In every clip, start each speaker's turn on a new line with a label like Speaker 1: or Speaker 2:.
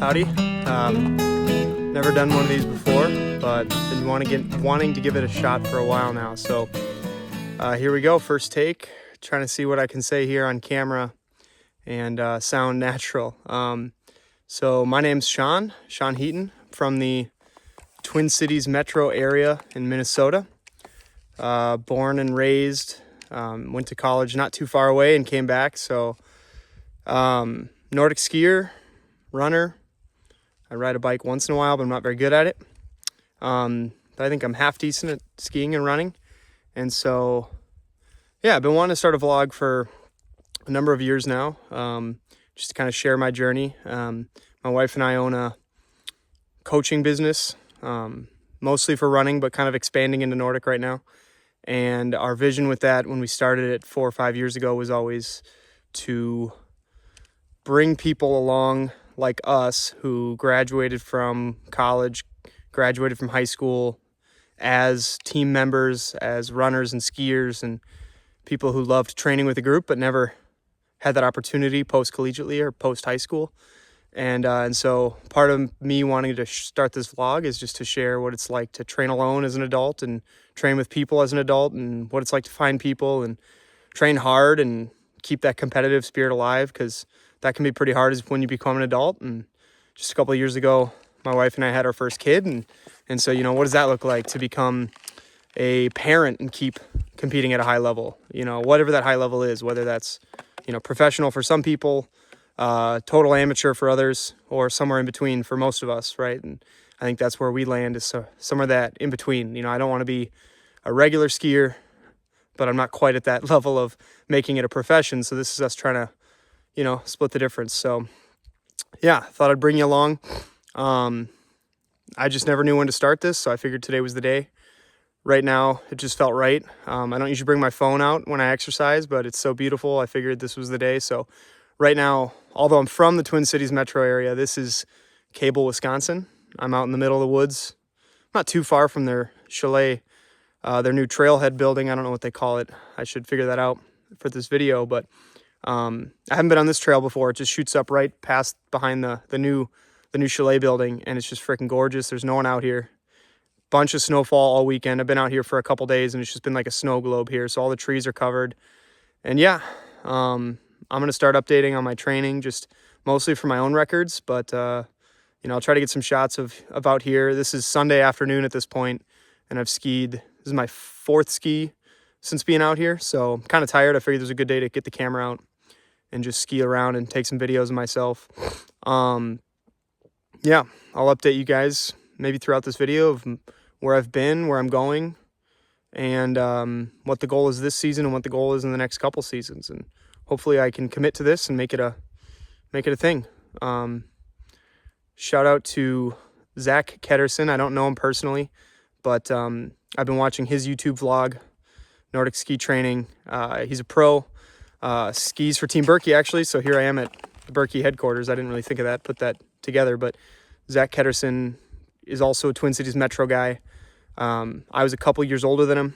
Speaker 1: Howdy. Never done one of these before, but been wanting to give it a shot for a while now. So here we go, first take. Trying to see what I can say here on camera and sound natural. So my name's Sean Heaton from the Twin Cities metro area in Minnesota. Born and raised, went to college not too far away and came back. So Nordic skier, runner. I ride a bike once in a while, but I'm not very good at it. But I think I'm half decent at skiing and running. And so, yeah, I've been wanting to start a vlog for a number of years now, just to kind of share my journey. My wife and I own a coaching business, mostly for running, but kind of expanding into Nordic right now. And our vision with that when we started it 4 or 5 years ago was always to bring people along like us who graduated from college, graduated from high school as team members, as runners and skiers, and people who loved training with a group but never had that opportunity post-collegiately or post-high school. And so part of me wanting to start this vlog is just to share what it's like to train alone as an adult and train with people as an adult, and what it's like to find people and train hard and keep that competitive spirit alive, because that can be pretty hard when you become an adult. And just a couple of years ago, my wife and I had our first kid. And so, what does that look like to become a parent and keep competing at a high level? Whatever that high level is, whether that's, professional for some people, total amateur for others, or somewhere in between for most of us, right? And I think that's where we land, is somewhere that in between. I don't want to be a regular skier, but I'm not quite at that level of making it a profession. So this is us trying to, split the difference. So yeah, thought I'd bring you along. I just never knew when to start this, so I figured today was the day. Right now, it just felt right. I don't usually bring my phone out when I exercise, but it's so beautiful, I figured this was the day. So right now, although I'm from the Twin Cities metro area, this is Cable, Wisconsin. I'm out in the middle of the woods, not too far from their chalet, their new trailhead building. I don't know what they call it. I should figure that out for this video, but I haven't been on this trail before. It just shoots up right past behind the new chalet building, and it's just freaking gorgeous. There's no one out here. Bunch of snowfall all weekend. I've been out here for a couple days, and it's just been like a snow globe here. So all the trees are covered. And yeah, I'm going to start updating on my training, just mostly for my own records. But, I'll try to get some shots of out here. This is Sunday afternoon at this point, and I've skied. This is my 4th ski since being out here. So I'm kind of tired. I figured there's a good day to get the camera out and just ski around and take some videos of myself. Yeah, I'll update you guys maybe throughout this video of where I've been, where I'm going, and what the goal is this season and what the goal is in the next couple seasons. And hopefully I can commit to this and make it a thing. Shout out to Zach Ketterson. I don't know him personally, but I've been watching his YouTube vlog, Nordic ski training. He's a pro, skis for Team Berkey actually. So here I am at the Berkey headquarters. I didn't really think of that, put that together, but Zach Ketterson is also a Twin Cities metro guy. I was a couple years older than him,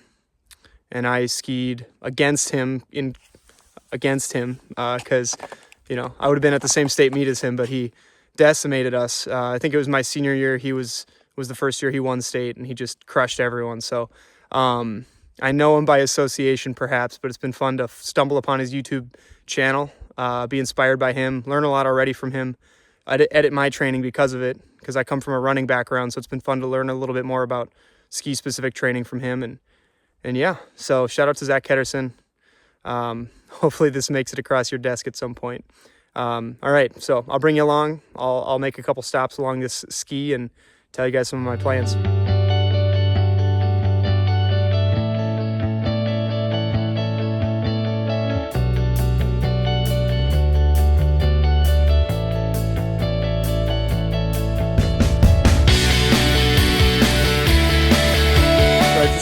Speaker 1: and I skied against him because I would have been at the same state meet as him, but he decimated us. I think it was my senior year. He was the first year he won state, and he just crushed everyone. So I know him by association perhaps, but it's been fun to stumble upon his YouTube channel, be inspired by him, learn a lot already from him. I edit my training because of it, because I come from a running background, so it's been fun to learn a little bit more about ski-specific training from him. And yeah, so shout out to Zach Ketterson. Hopefully this makes it across your desk at some point. All right, so I'll bring you along. I'll make a couple stops along this ski and tell you guys some of my plans.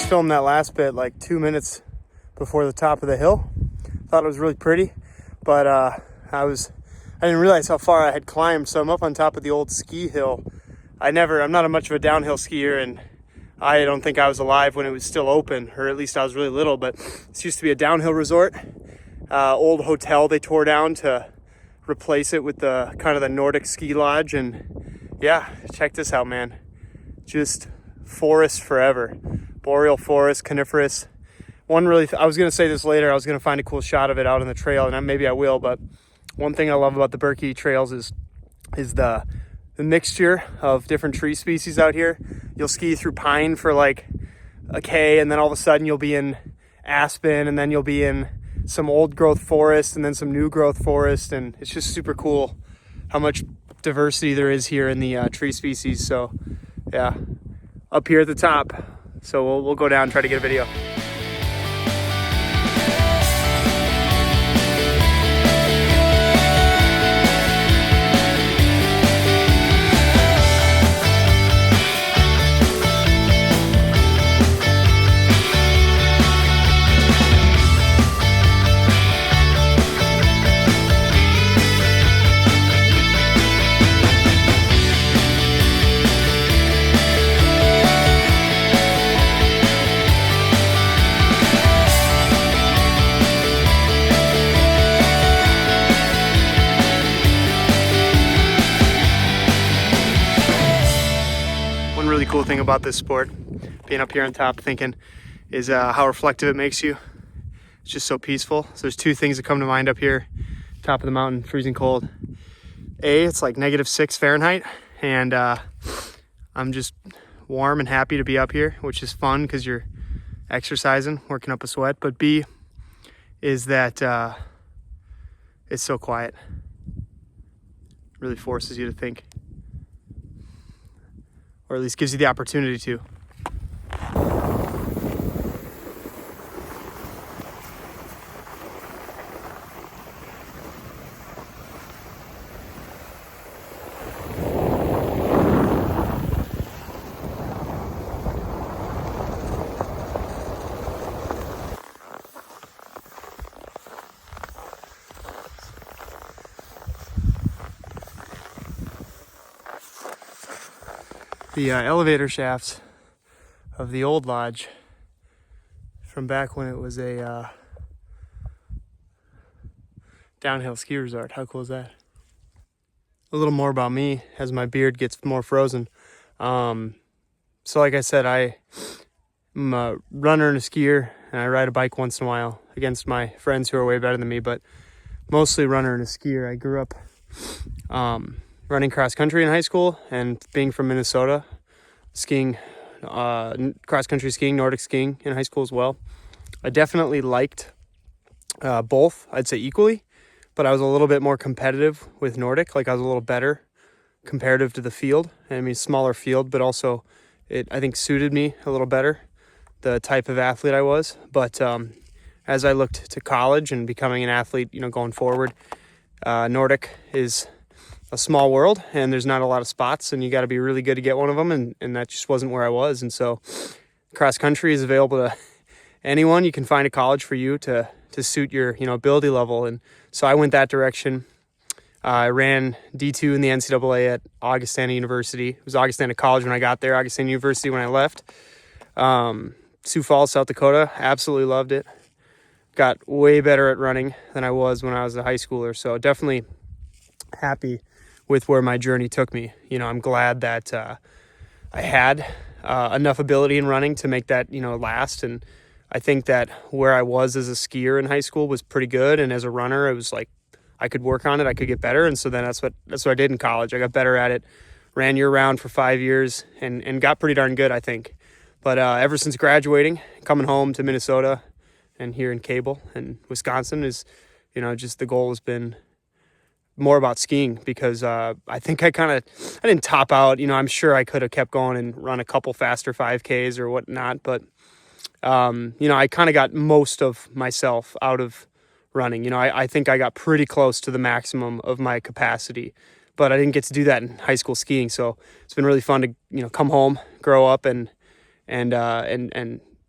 Speaker 1: Filmed that last bit like 2 minutes before the top of the hill. Thought it was really pretty, but I didn't realize how far I had climbed. So I'm up on top of the old ski hill. I'm not much of a downhill skier, and I don't think I was alive when it was still open, or at least I was really little, but this used to be a downhill resort, old hotel they tore down to replace it with the kind of the Nordic ski lodge. And yeah, check this out, man. Just forest forever. Boreal forest, coniferous. I was gonna say this later, I was gonna find a cool shot of it out on the trail, and maybe I will, but one thing I love about the Birkie trails is the mixture of different tree species out here. You'll ski through pine for like a K, and then all of a sudden you'll be in aspen, and then you'll be in some old growth forest, and then some new growth forest, and it's just super cool how much diversity there is here in the tree species. So yeah, up here at the top. So we'll go down and try to get a video. Really cool thing about this sport, being up here on top thinking, is how reflective it makes you. It's just so peaceful. So there's two things that come to mind up here, top of the mountain, freezing cold. It's like -6 Fahrenheit, and I'm just warm and happy to be up here, which is fun because you're exercising, working up a sweat. But B is that it's so quiet. It really forces you to think. Or at least gives you the opportunity to. The elevator shafts of the old lodge from back when it was a downhill ski resort. How cool is that? A little more about me as my beard gets more frozen. So like I said, I'm a runner and a skier, and I ride a bike once in a while against my friends who are way better than me, but mostly runner and a skier. I grew up running cross country in high school, and being from Minnesota, skiing, cross country skiing, Nordic skiing in high school as well. I definitely liked both, I'd say equally, but I was a little bit more competitive with Nordic. Like I was a little better comparative to the field. I mean, smaller field, but also it, I think, suited me a little better, the type of athlete I was. But as I looked to college and becoming an athlete, going forward, Nordic is a small world, and there's not a lot of spots, and you got to be really good to get one of them, and that just wasn't where I was. And so cross country is available to anyone. You can find a college for you to suit your ability level, and so I went that direction. I ran D2 in the NCAA at Augustana University. It was Augustana College when I got there, Augustana University when I left. Sioux Falls, South Dakota, absolutely loved it. Got way better at running than I was when I was a high schooler, so definitely happy with where my journey took me. I'm glad that I had enough ability in running to make that, last. And I think that where I was as a skier in high school was pretty good. And as a runner, it was like, I could work on it. I could get better. And so then that's what I did in college. I got better at it, ran year round for 5 years, and got pretty darn good, I think. But ever since graduating, coming home to Minnesota and here in Cable and Wisconsin is, just the goal has been more about skiing, because I think I didn't top out. I'm sure I could have kept going and run a couple faster 5Ks or whatnot, but I kind of got most of myself out of running. I think I got pretty close to the maximum of my capacity, but I didn't get to do that in high school skiing. So it's been really fun to come home, grow up, and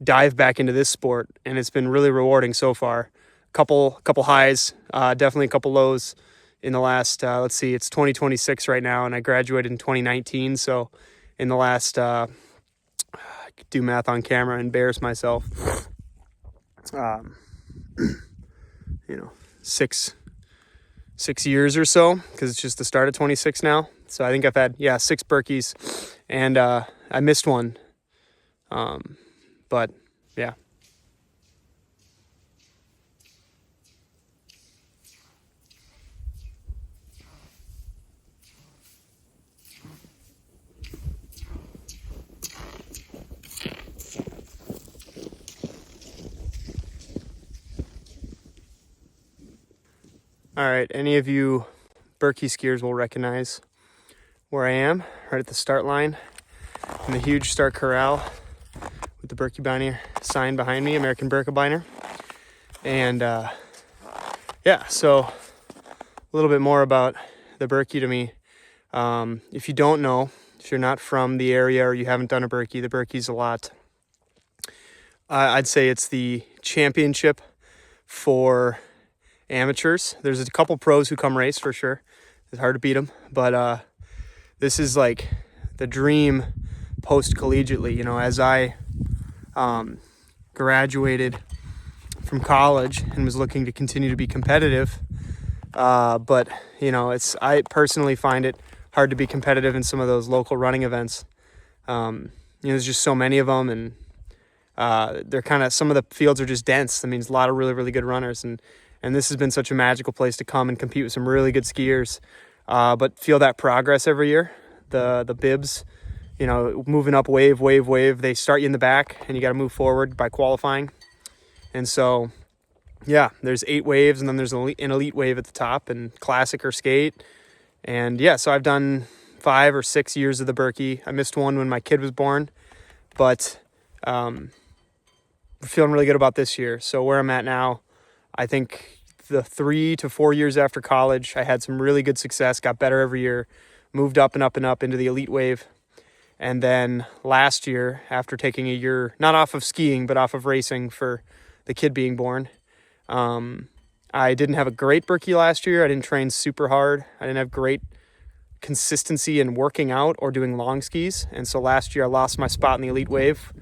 Speaker 1: dive back into this sport, and it's been really rewarding so far. Couple highs, definitely a couple lows in the last, let's see, it's 2026 right now, and I graduated in 2019. So in the last, I could do math on camera, embarrass myself. 6 6 years or so, because it's just the start of 26 now. So I think I've had 6 Berkeys, and I missed one, but yeah. All right, any of you Berkey skiers will recognize where I am, right at the start line in the huge start corral with the Birkebeiner sign behind me, American Birkebeiner. And so a little bit more about the Berkey to me. If you don't know, if you're not from the area or you haven't done a Berkey, the Berkey's a lot. I'd say it's the championship for amateurs. There's a couple pros who come race for sure. It's hard to beat them, but this is like the dream post-collegiately. You know, as I graduated from college and was looking to continue to be competitive, but you know, I personally find it hard to be competitive in some of those local running events. You know, there's just so many of them, and they're kind of, some of the fields are just dense. That means a lot of really, really good runners, and this has been such a magical place to come and compete with some really good skiers, but feel that progress every year. The bibs, you know, moving up wave, they start you in the back and you got to move forward by qualifying. And so, yeah, there's 8 waves, and then there's an elite wave at the top, and classic or skate. And yeah, so I've done 5 or 6 years of the Berkey. I missed one when my kid was born, but we're feeling really good about this year. So where I'm at now, I think the 3 to 4 years after college, I had some really good success, got better every year, moved up and up and up into the elite wave. And then last year, after taking a year, not off of skiing, but off of racing for the kid being born, I didn't have a great Berkey last year. I didn't train super hard. I didn't have great consistency in working out or doing long skis. And so last year I lost my spot in the elite wave.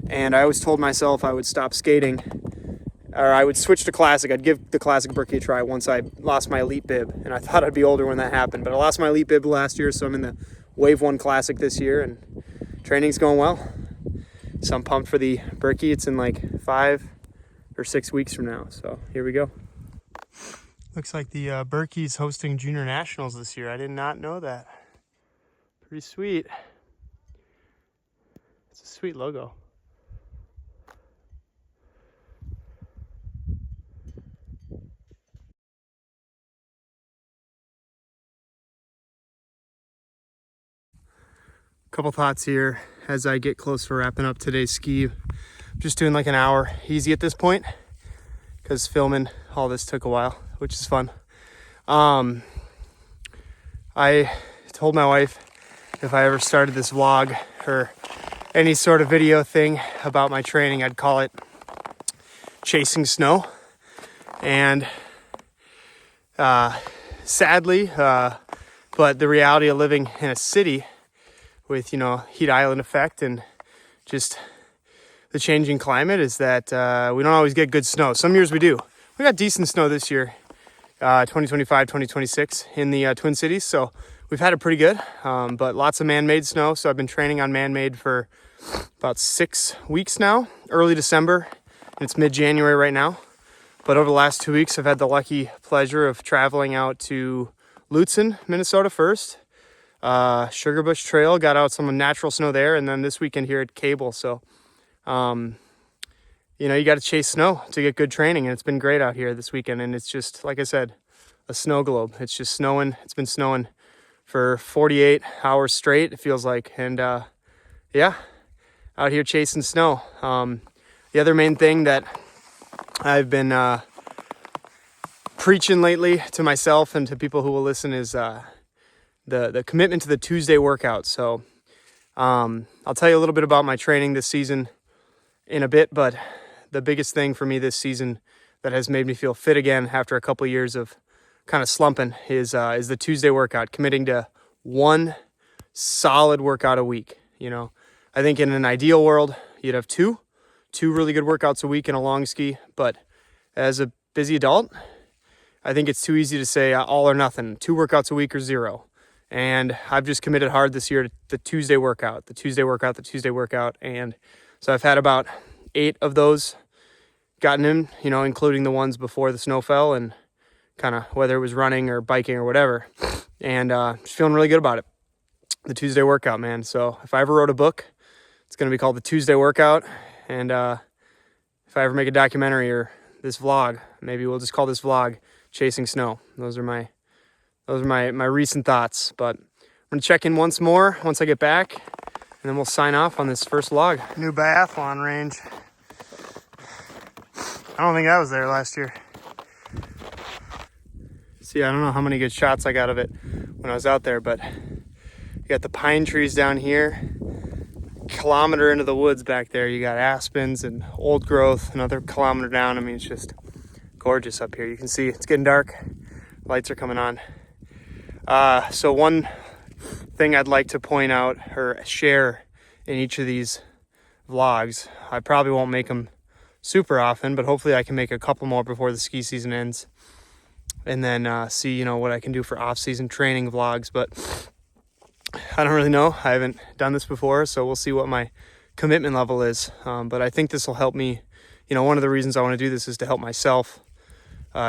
Speaker 1: And I always told myself I would stop skating, or I would switch to classic. I'd give the classic Berkey a try once I lost my elite bib. And I thought I'd be older when that happened. But I lost my elite bib last year, so I'm in the Wave 1 Classic this year, and training's going well. So I'm pumped for the Berkey. It's in like 5 or 6 weeks from now. So here we go. Looks like the Berkey's hosting Junior Nationals this year. I did not know that. Pretty sweet. It's a sweet logo. Couple thoughts here as I get close to wrapping up today's ski. I'm just doing like an hour easy at this point because filming all this took a while, which is fun. I told my wife if I ever started this vlog or any sort of video thing about my training, I'd call it Chasing Snow. And sadly, but the reality of living in a city with, you know, heat island effect and just the changing climate is that we don't always get good snow. Some years we do. We got decent snow this year, 2025, 2026 in the Twin Cities. So we've had it pretty good, but lots of man-made snow. So I've been training on man-made for about 6 weeks now, early December, and it's mid-January right now. But over the last 2 weeks, I've had the lucky pleasure of traveling out to Lutsen, Minnesota first. Sugarbush Trail, got out some natural snow there, and then this weekend here at Cable. So, you know, you got to chase snow to get good training, and it's been great out here this weekend. And it's just, like I said, a snow globe. It's just snowing. It's been snowing for 48 hours straight, it feels like. And yeah, out here chasing snow. The other main thing that I've been preaching lately to myself and to people who will listen is the commitment to the Tuesday workout. So I'll tell you a little bit about my training this season in a bit, but the biggest thing for me this season that has made me feel fit again after a couple of years of kind of slumping is the Tuesday workout, committing to one solid workout a week. You know, I think in an ideal world, you'd have two really good workouts a week in a long ski, but as a busy adult, I think it's too easy to say all or nothing, 2 workouts a week or 0. And I've just committed hard this year to the Tuesday workout. And so I've had about 8 of those gotten in, you know, including the ones before the snow fell, and kind of whether it was running or biking or whatever. And just feeling really good about it. The Tuesday workout, man. So if I ever wrote a book, it's going to be called The Tuesday Workout. And if I ever make a documentary or this vlog, maybe we'll just call this vlog Chasing Snow. Those are my recent thoughts. But I'm going to check in once more once I get back, and then we'll sign off on this first vlog. New biathlon range. I don't think I was there last year. See, I don't know how many good shots I got of it when I was out there, but you got the pine trees down here. Kilometer into the woods back there, you got aspens and old growth. Another kilometer down. I mean, it's just gorgeous up here. You can see it's getting dark. Lights are coming on. So one thing I'd like to point out or share in each of these vlogs, I probably won't make them super often, but hopefully I can make a couple more before the ski season ends, and then see, you know, what I can do for off-season training vlogs. But I don't really know. I haven't done this before, so we'll see what my commitment level is. But I think this will help me. You know, one of the reasons I want to do this is to help myself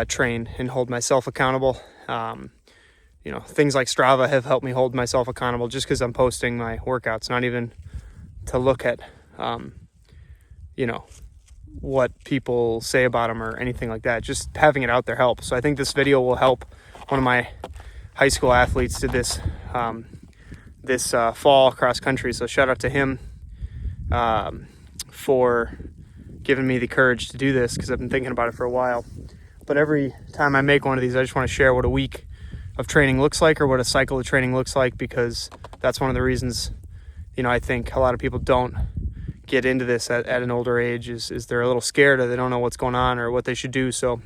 Speaker 1: train and hold myself accountable. You know, things like Strava have helped me hold myself accountable just because I'm posting my workouts, not even to look at, you know, what people say about them or anything like that. Just having it out there helps. So I think this video will help. One of my high school athletes did this this fall cross country, so shout out to him for giving me the courage to do this, because I've been thinking about it for a while. But every time I make one of these, I just want to share what a week of training looks like, or what a cycle of training looks like, because that's one of the reasons, you know, I think a lot of people don't get into this at an older age is they're a little scared, or they don't know what's going on or what they should do. So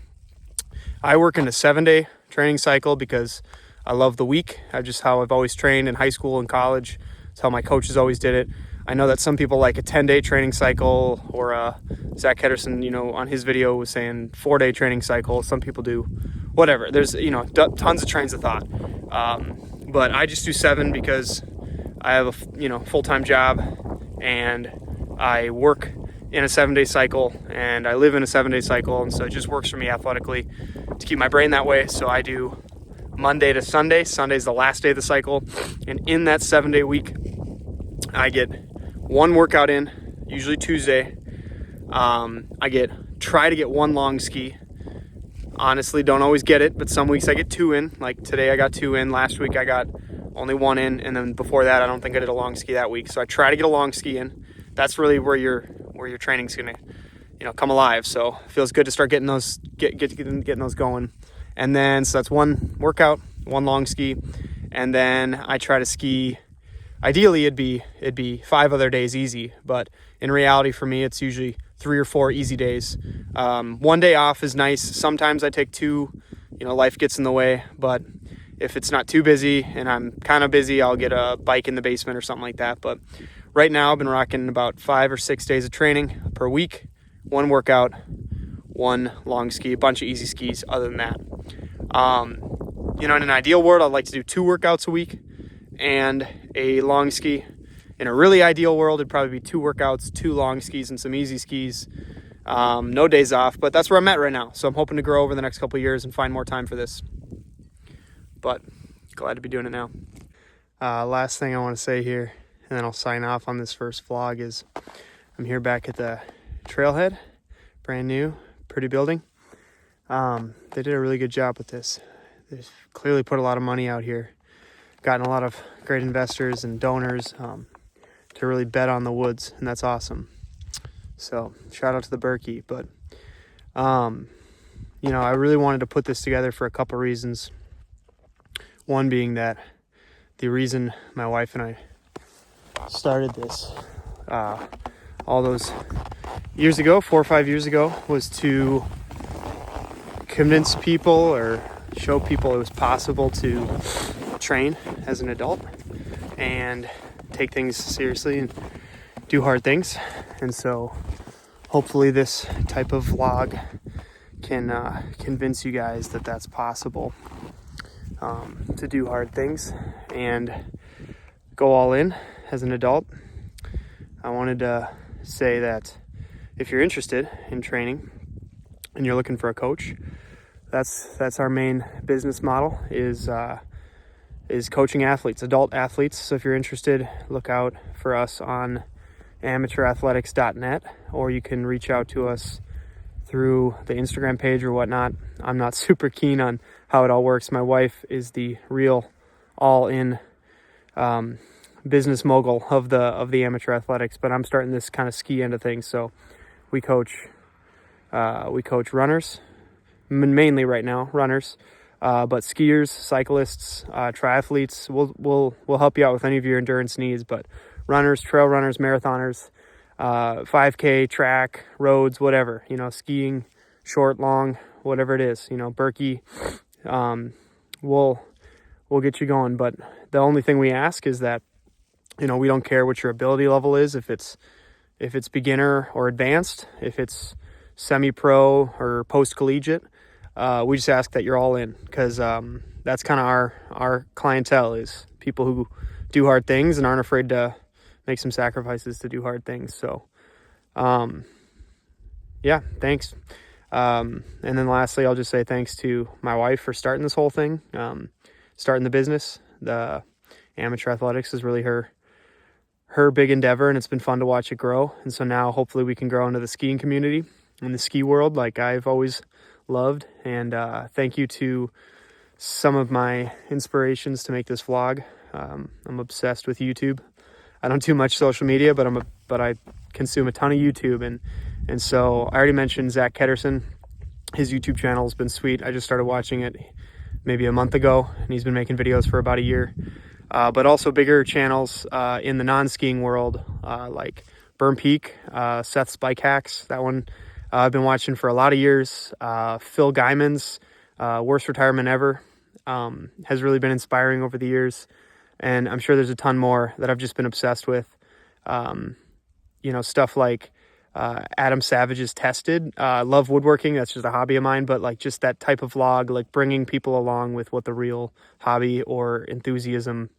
Speaker 1: I work in a 7-day training cycle because I love the week. Just how I've always trained in high school and college. It's how my coaches always did it. I know that some people like a 10-day training cycle, or Zach Ketterson, you know, on his video was saying 4-day training cycle. Some people do whatever. There's, you know, tons of trains of thought. But I just do 7 because I have a, you know, full-time job, and I work in a 7-day cycle, and I live in a 7-day cycle. And so it just works for me athletically to keep my brain that way. So I do Monday to Sunday. Sunday's the last day of the cycle. And in that 7-day week, I get 1 workout in, usually Tuesday. I try to get 1 long ski. Honestly, don't always get it, but some weeks I get 2 in. Like today I got 2 in. Last week I got only 1 in. And then before that, I don't think I did a long ski that week. So I try to get a long ski in. That's really where your training's gonna, you know, come alive. So it feels good to start getting those getting those going. And then so that's 1 workout, 1 long ski, and then I try to ski. Ideally, it'd be 5 other days easy, but in reality for me, it's usually 3 or 4 easy days. 1 day off is nice. Sometimes I take 2. You know, life gets in the way, but if it's not too busy and I'm kind of busy, I'll get a bike in the basement or something like that. But right now, I've been rocking about 5 or 6 days of training per week, 1 workout, 1 long ski, a bunch of easy skis other than that. You know, in an ideal world, I'd like to do 2 workouts a week and a long ski. In a really ideal world, it'd probably be 2 workouts, 2 long skis, and some easy skis. No days off, but that's where I'm at right now. So I'm hoping to grow over the next couple of years and find more time for this. But glad to be doing it now. Last thing I want to say here, and then I'll sign off on this first vlog, is I'm here back at the Trailhead. Brand new, pretty building. They did a really good job with this. They've clearly put a lot of money out here. Gotten a lot of great investors and donors to really bet on the woods, and that's awesome. So shout out to the Berkey. But you know, I really wanted to put this together for a couple reasons. One being that the reason my wife and I started this all those years ago, 4 or 5 years ago, was to convince people or show people it was possible to train as an adult and take things seriously and do hard things. And so hopefully this type of vlog can convince you guys that that's possible, to do hard things and go all in as an adult. I wanted to say that if you're interested in training and you're looking for a coach, that's our main business model is coaching athletes, adult athletes. So if you're interested, look out for us on amateurathletics.net, or you can reach out to us through the Instagram page or whatnot. I'm not super keen on how it all works. My wife is the real all-in business mogul of the amateur athletics, but I'm starting this kind of ski end of things. So we coach runners, mainly right now runners, but skiers, cyclists, triathletes. We'll help you out with any of your endurance needs, but runners, trail runners, marathoners, 5K, track, roads, whatever, skiing, short, long, whatever it is, Berkey, we'll get you going. But the only thing we ask is that, we don't care what your ability level is, if it's beginner or advanced, if it's semi-pro or post-collegiate. We just ask that you're all in, because that's kind of our clientele, is people who do hard things and aren't afraid to make some sacrifices to do hard things. So, yeah, thanks. And then lastly, I'll just say thanks to my wife for starting this whole thing, starting the business. The amateur athletics is really her big endeavor, and it's been fun to watch it grow. And so now hopefully we can grow into the skiing community and the ski world like I've always loved. And thank you to some of my inspirations to make this vlog. I'm obsessed with YouTube. I don't do much social media, but I consume a ton of YouTube, and so I already mentioned Zach Ketterson. His YouTube channel has been sweet. I just started watching it maybe a month ago, and he's been making videos for about a year. But also bigger channels in the non-skiing world, like Burn Peak, Seth's Bike Hacks. That one I've been watching for a lot of years. Phil Guyman's Worst Retirement Ever has really been inspiring over the years. And I'm sure there's a ton more that I've just been obsessed with. Stuff like Adam Savage's Tested. I love woodworking. That's just a hobby of mine. But like just that type of vlog, like bringing people along with what the real hobby or enthusiasm,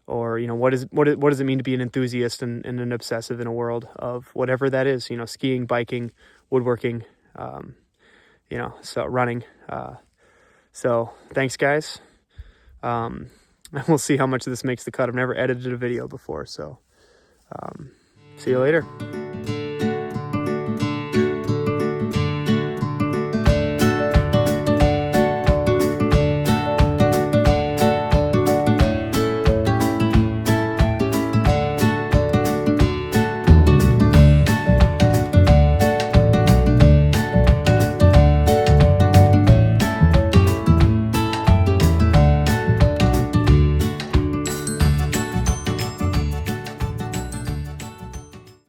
Speaker 1: or what does it mean to be an enthusiast and an obsessive in a world of whatever that is. Skiing, biking, woodworking. So running. So thanks, guys. We'll see how much of this makes the cut. I've never edited a video before, so see you later.